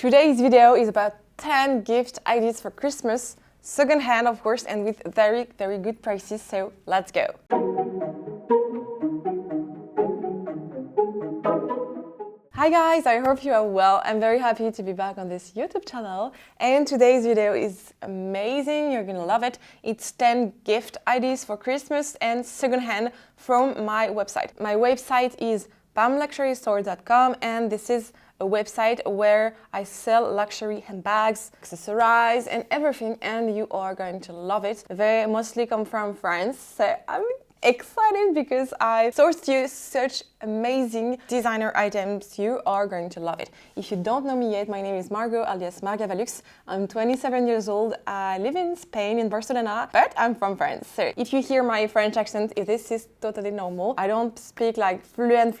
Today's video is about 10 gift ideas for Christmas, second-hand of course, and with very good prices, so let's go! Hi guys, I hope you are well. I'm very happy to be back on this YouTube channel, and today's video is amazing, you're gonna love it. It's 10 gift ideas for Christmas and second-hand from my website. My website is pamluxurystore.com, and this is a website where I sell luxury handbags, accessories and everything, and you are going to love it. They mostly come from France, so I'm excited because I sourced you such amazing designer items. You are going to love it. If you don't know me yet, my name is Margot alias margavalux. I'm 27 years old. I live in Spain, in Barcelona, but I'm from France. So if you hear my French accent, this is totally normal. I don't speak like fluent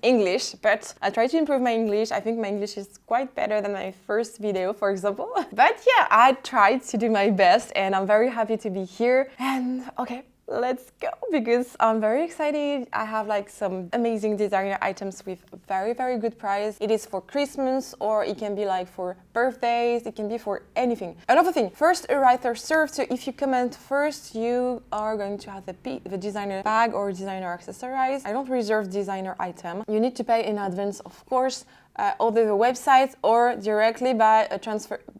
English, but I try to improve my English. I think my English is quite better than my first video, for example. But yeah, I tried to do my best and I'm very happy to be here. And okay, let's go, because I'm very excited. I have like some amazing designer items with very good price. It is for Christmas, or it can be like for birthdays, it can be for anything. Another thing, first arrived first served, so if you comment first, you are going to have the designer bag or designer accessories. I don't reserve designer item. You need to pay in advance, of course, either the website or directly by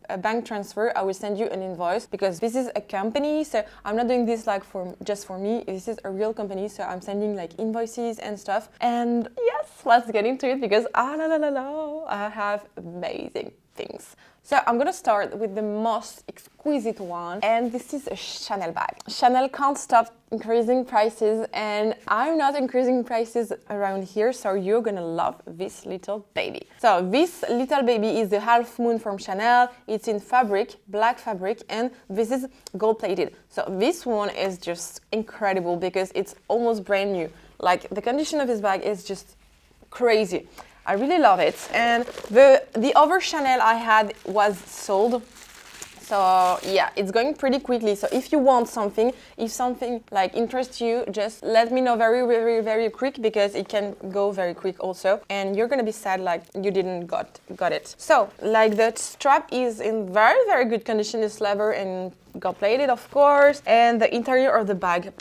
a bank transfer. I will send you an invoice because this is a company, so I'm not doing this like just for me. This is a real company, so I'm sending like invoices and stuff. And yes, let's get into it because I have amazing things. So I'm gonna start with the most exquisite one, and this is a Chanel bag. Chanel can't stop increasing prices, and I'm not increasing prices around here, so you're gonna love this little baby. So this little baby is the Half Moon from Chanel. It's in fabric, black fabric, and this is gold plated. So this one is just incredible because it's almost brand new. Like, the condition of this bag is just crazy. I really love it, and the other Chanel I had was sold, so yeah, it's going pretty quickly. So if you want something, if something like interests you, just let me know very quick, because it can go very quick also, and you're gonna be sad like you didn't got it. So like, the strap is in very good condition, it's leather and gold plated of course, and the interior of the bag,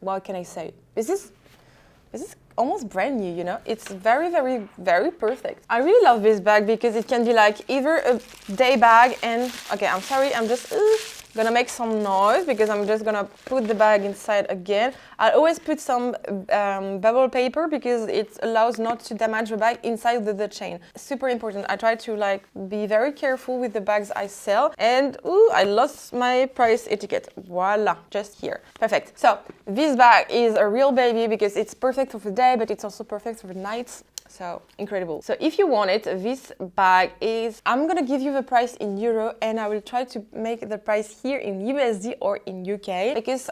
what can I say? This is almost brand new, you know? It's very perfect. I really love this bag because it can be like either a day bag and, okay, I'm sorry, I'm just gonna make some noise because I'm just gonna put the bag inside again. I always put some bubble paper because it allows not to damage the bag inside the chain. Super important. I try to like be very careful with the bags I sell, and I lost my price etiquette. Voila, just here. Perfect. So this bag is a real baby because it's perfect for the day, but it's also perfect for the nights. So incredible. So if you want it, this bag is, I'm gonna give you the price in euro, and I will try to make the price here in USD or in UK, because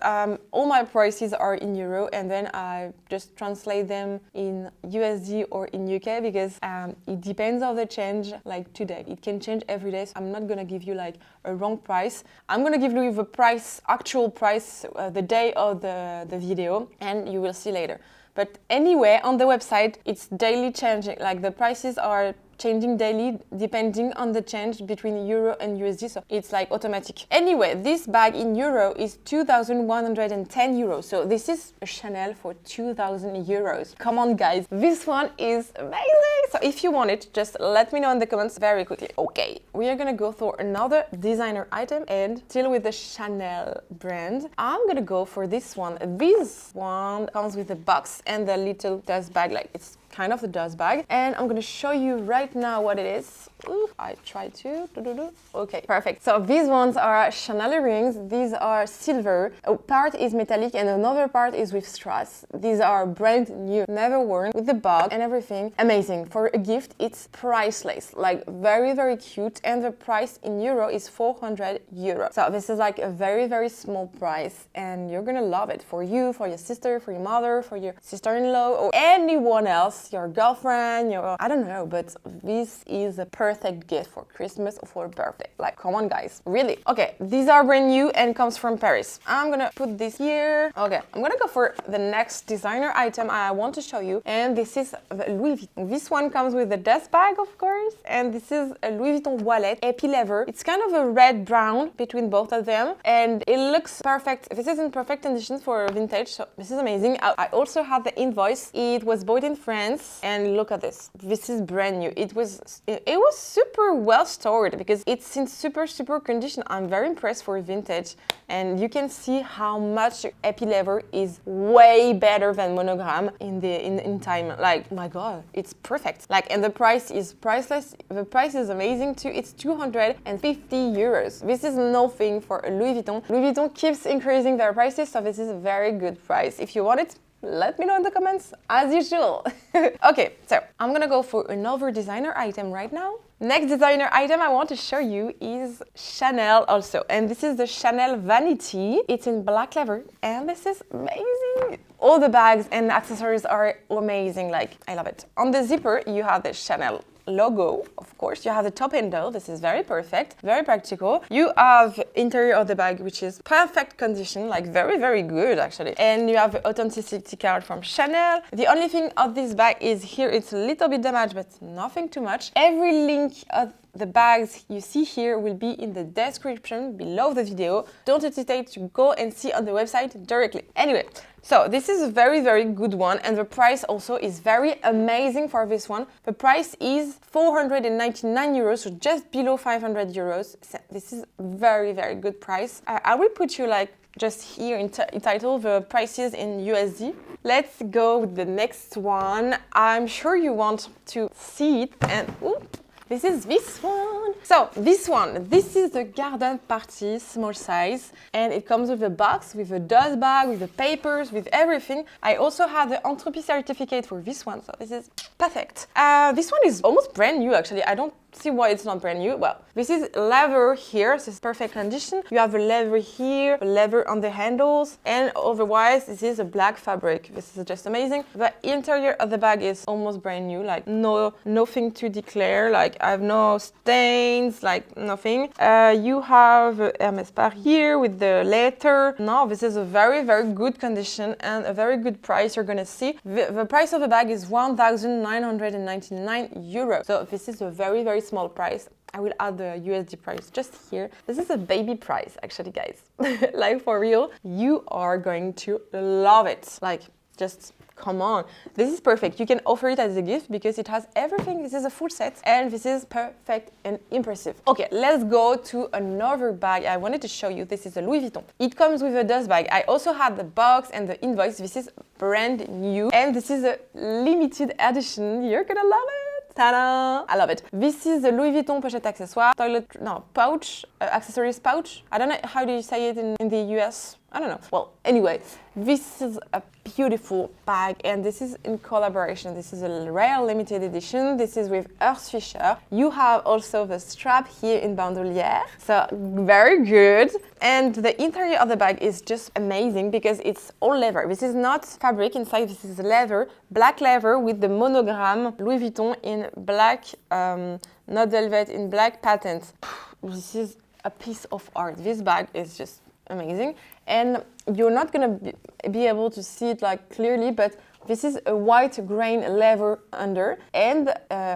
all my prices are in euro, and then I just translate them in USD or in UK, because it depends on the change. Like today, it can change every day, so I'm not gonna give you like a wrong price. I'm gonna give you the price, actual price, the day of the video, and you will see later. But anyway, on the website, it's daily changing, like the prices are changing daily depending on the change between euro and USD, so it's like automatic. Anyway, this bag in euro is 2,110 euros, so this is a Chanel for 2,000 euros. Come on guys, this one is amazing! So if you want it, just let me know in the comments very quickly. Okay, we are gonna go for another designer item, and still with the Chanel brand. I'm gonna go for this one. This one comes with the box and the little dust bag, like it's kind of the dust bag, and I'm gonna show you right now what it is. I try to okay, perfect. So these ones are Chanel earrings. These are silver. A part is metallic and another part is with strass. These are brand new, never worn, with the box and everything. Amazing. For a gift, it's priceless, like very cute, and the price in euro is 400 euros. So this is like a very small price, and you're gonna love it for you, for your sister, for your mother, for your sister-in-law, or anyone else. boss, your girlfriend, your, I don't know, but this is a perfect gift for Christmas or for birthday. Like, come on guys, really. Okay, these are brand new and comes from Paris. I'm gonna put this here. Okay, I'm gonna go for the next designer item I want to show you, and this is the Louis Vuitton. This one comes with the desk bag, of course, and this is a Louis Vuitton wallet, epi leather. It's kind of a red brown between both of them, and it looks perfect. This is in perfect condition for vintage, so this is amazing. I also have the invoice. It was bought in France, and look at this. This is brand new. It was super well stored because it's in super condition. I'm very impressed for vintage, and you can see how much epi leather is way better than monogram in time. Like, my god, it's perfect. Like, and the price is priceless. The price is amazing too. It's 250 euros. This is nothing for a Louis Vuitton. Louis Vuitton keeps increasing their prices, so this is a very good price. If you want it, let me know in the comments, as usual. Okay, so I'm gonna go for another designer item right now. Next designer item I want to show you is Chanel also, and this is the Chanel Vanity. It's in black leather, and this is amazing. All the bags and accessories are amazing, like, I love it. On the zipper, you have the Chanel logo, of course. You have the top handle. This is very perfect, very practical. You have interior of the bag, which is perfect condition, like very good actually. And you have the authenticity card from Chanel. The only thing of this bag is here, it's a little bit damaged, but nothing too much. Every link of the bags you see here will be in the description below the video. Don't hesitate to go and see on the website directly. Anyway, so this is a very good one, and the price also is very amazing for this one. The price is 499 euros, so just below 500 euros. So this is very good price. I will put you like just here in title the prices in USD. Let's go with the next one. I'm sure you want to see it, and oops. This is this one. So this is the garden party small size, and it comes with a box, with a dust bag, with the papers, with everything. I also have the entropy certificate for this one, so this is perfect. This one is almost brand new actually. I don't see why it's not brand new. Well, this is leather here, this is perfect condition. You have a leather here, a leather on the handles, and otherwise this is a black fabric. This is just amazing. The interior of the bag is almost brand new, like nothing to declare, like I have no stains, like nothing. You have Hermès here with the letter. No, this is a very good condition and a very good price. You're gonna see the price of the bag is 1,999 euros. So this is a very small price. I will add the USD price just here. This is a baby price actually, guys. Like, for real, you are going to love it. Like, just come on. This is perfect. You can offer it as a gift because it has everything. This is a full set, and this is perfect and impressive. Okay, let's go to another bag I wanted to show you. This is a Louis Vuitton. It comes with a dust bag. I also have the box and the invoice. This is brand new, and this is a limited edition. You're gonna love it. Ta-da! I love it. This is the Louis Vuitton pochette accessoire, pouch, accessories pouch. I don't know how do you say it in the US. I don't know. Well, anyway, this is a beautiful bag, and this is in collaboration. This is a rare limited edition. This is with Urs Fischer. You have also the strap here in bandolière, so very good. And the interior of the bag is just amazing because it's all leather. This is not fabric inside, this is leather, black leather with the monogram Louis Vuitton in black, not velvet, in black patent. This is a piece of art. This bag is just amazing, and you're not gonna be able to see it like clearly, but this is a white grain leather under, and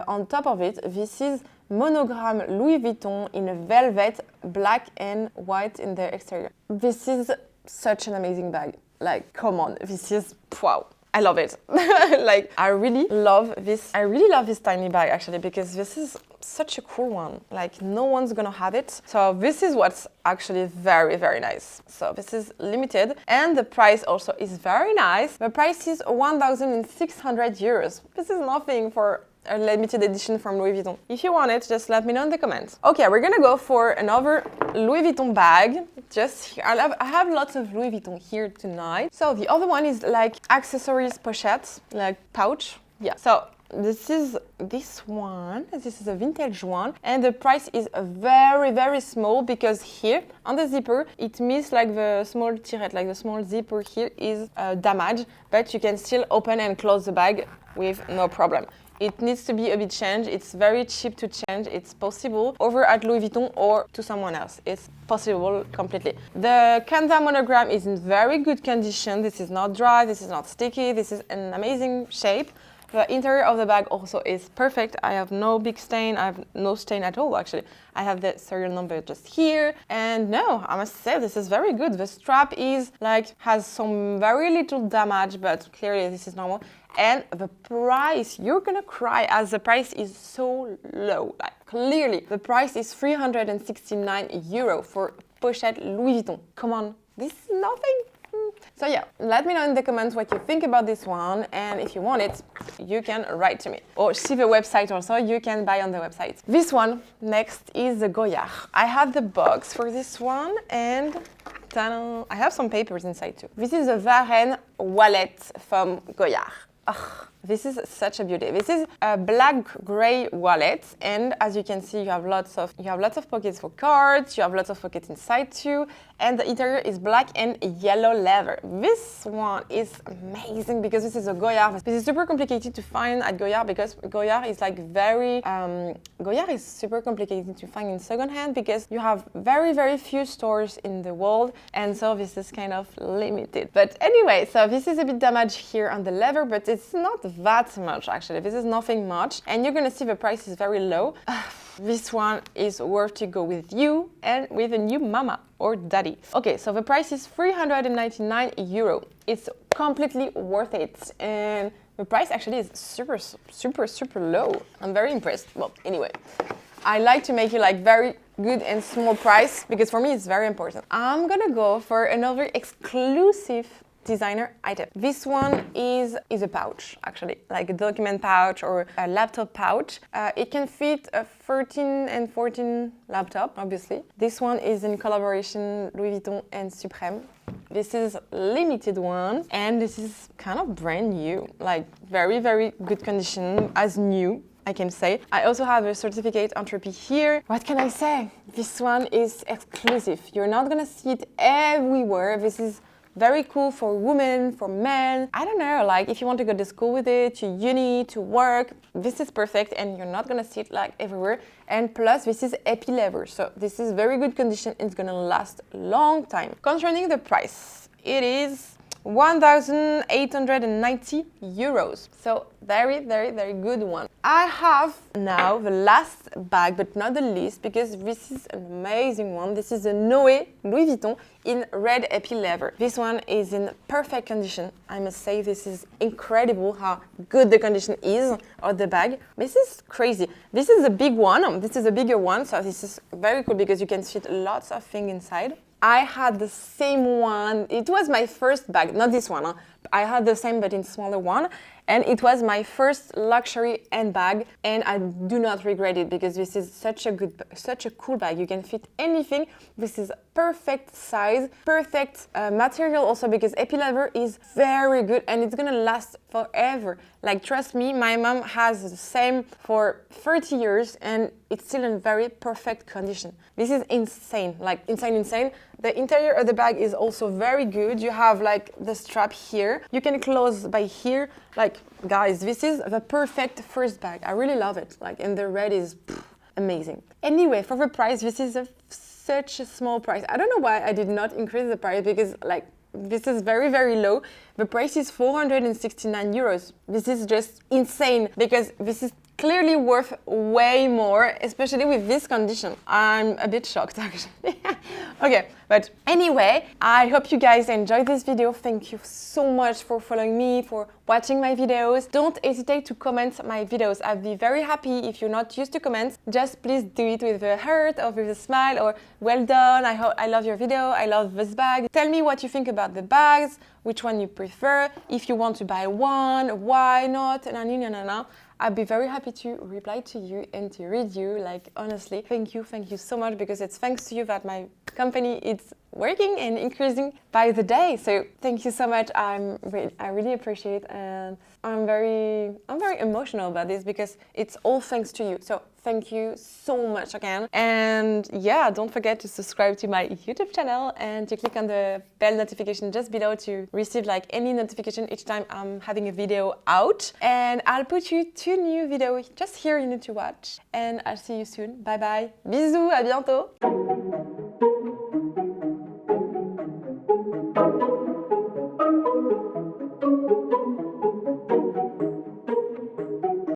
on top of it, this is monogram Louis Vuitton in a velvet, black and white in the exterior. This is such an amazing bag. Like, come on, this is wow. I love it. Like, I really love this tiny bag actually, because this is such a cool one. Like, no one's gonna have it. So this is what's actually very nice. So this is limited, and the price also is very nice. The price is 1,600 euros. This is nothing for a limited edition from Louis Vuitton. If you want it, just let me know in the comments. Okay, we're gonna go for another Louis Vuitton bag. Just here, I have lots of Louis Vuitton here tonight. So the other one is like accessories pochette, like pouch. Yeah, so This is this one. This is a vintage one, and the price is very small because here on the zipper it means like the small tirette, like the small zipper here is damaged, but you can still open and close the bag with no problem. It needs to be a bit changed. It's very cheap to change. It's possible over at Louis Vuitton or to someone else. It's possible completely. The Canva monogram is in very good condition. This is not dry, this is not sticky, this is an amazing shape. The interior of the bag also is perfect. I have no big stain, I have no stain at all actually. I have the serial number just here. And no, I must say this is very good. The strap is like, has some very little damage, but clearly this is normal. And the price, you're gonna cry as the price is so low. Like clearly, the price is 369 euro for pochette Louis Vuitton. Come on, this is nothing. So yeah, let me know in the comments what you think about this one, and if you want it, you can write to me. Or see the website also, you can buy on the website. This one, next, is the Goyard. I have the box for this one, and ta-da, I have some papers inside too. This is a Varenne wallet from Goyard. Ugh, this is such a beauty. This is a black-gray wallet, and as you can see, you have lots of pockets for cards. You have lots of pockets inside too, and the interior is black and yellow leather. This one is amazing because this is a Goyard. This is super complicated to find at Goyard because Goyard is like Goyard is super complicated to find in secondhand because you have very few stores in the world, and so this is kind of limited. But anyway, so this is a bit damaged here on the leather, but it's not that much actually. This is nothing much, and you're gonna see the price is very low. This one is worth to go with you and with a new mama or daddy. Okay, so the price is 399 euro. It's completely worth it, and the price actually is super low. I'm very impressed. Well, anyway, I like to make it like very good and small price because for me it's very important. I'm gonna go for another exclusive designer item. This one is a pouch, actually, like a document pouch or a laptop pouch. It can fit a 13 and 14 laptop, obviously. This one is in collaboration Louis Vuitton and Supreme. This is limited one, and this is kind of brand new, like very good condition, as new, I can say. I also have a certificate entropy here. What can I say? This one is exclusive. You're not gonna see it everywhere. This is very cool for women, for men. I don't know, like if you want to go to school with it, to uni, to work, this is perfect, and you're not gonna see it like everywhere. And plus, this is epi leather, so this is very good condition. It's gonna last a long time. Concerning the price, it is 1,890 euros. So very good one. I have now the last bag, but not the least, because this is an amazing one. This is a Noé Louis Vuitton in red epi leather. This one is in perfect condition. I must say this is incredible how good the condition is of the bag. This is crazy. This is a big one. This is a bigger one, so this is very cool because you can fit lots of things inside. I had the same one. It was my first bag, not this one. I had the same but in smaller one, and it was my first luxury handbag, and I do not regret it because this is such a cool bag. You can fit anything. This is perfect size, perfect material also because epi leather is very good and it's gonna last forever. Like trust me, my mom has the same for 30 years and it's still in very perfect condition. This is insane, like insane. The interior of the bag is also very good. You have like the strap here. You can close by here. Like guys, this is the perfect first bag. I really love it. Like, and the red is amazing. Anyway, for the price, this is such a small price. I don't know why I did not increase the price because like this is very low. The price is 469 euros. This is just insane because this is clearly worth way more, especially with this condition. I'm a bit shocked actually. Okay, but anyway, I hope you guys enjoyed this video. Thank you so much for following me, for watching my videos. Don't hesitate to comment my videos. I'd be very happy if you're not used to comments. Just please do it with a heart or with a smile or well done. I love your video. I love this bag. Tell me what you think about the bags, which one you prefer. If you want to buy one, why not? I'd be very happy to reply to you and to read you. Like, honestly, thank you so much, because it's thanks to you that my company is working and increasing by the day. So thank you so much. I really appreciate it, and I'm very emotional about this because it's all thanks to you. So thank you so much again. And yeah, don't forget to subscribe to my YouTube channel and to click on the bell notification just below to receive like any notification each time I'm having a video out. And I'll put you 2 new videos just here you need to watch. And I'll see you soon. Bye bye. Bisous, à bientôt.